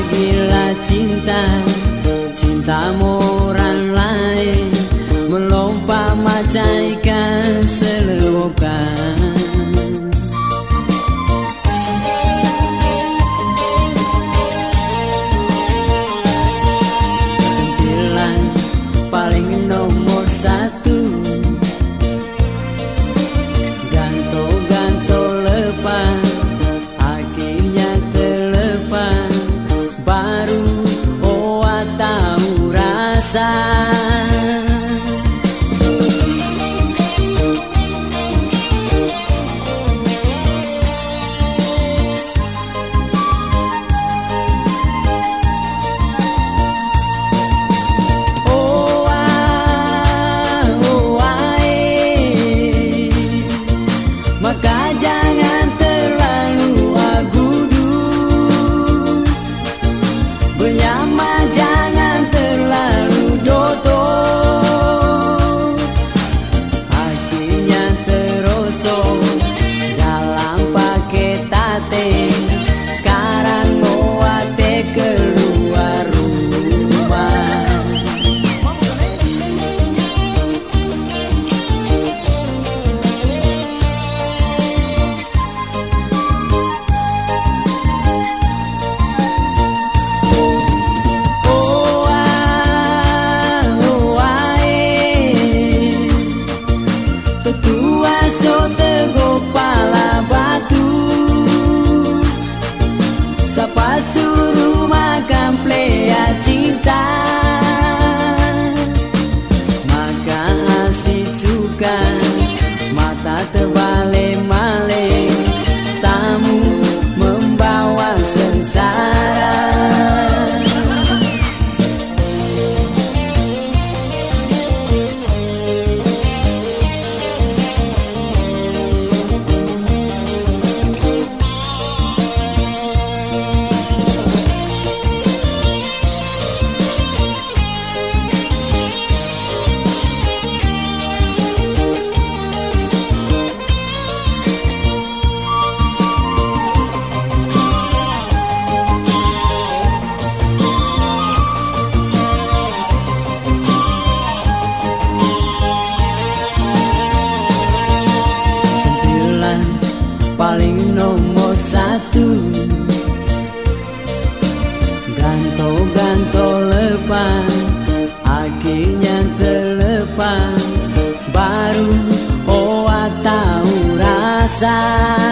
Bahagialah cinta, cintamu orang lain melompat macam ikan selokan. Sentilan paling nomor satu, gantung-gantung lepas, akhirnya terlepas. Baru awak tahu rasa. Maka jangan terlalu agudu, benyama jangan terlalu dodo. Akhirnya terosong jalan pakai tate, sekarang mau ate keluar rumah. Tetua so teguh pala batu, siapa suruh makan plea cinta, maka asik suka mata terbalik-balik, tamu membawa sengsara. Paling nomor satu, gantung-gantung lepas, akhirnya terlepas. Baru awak tahu rasa.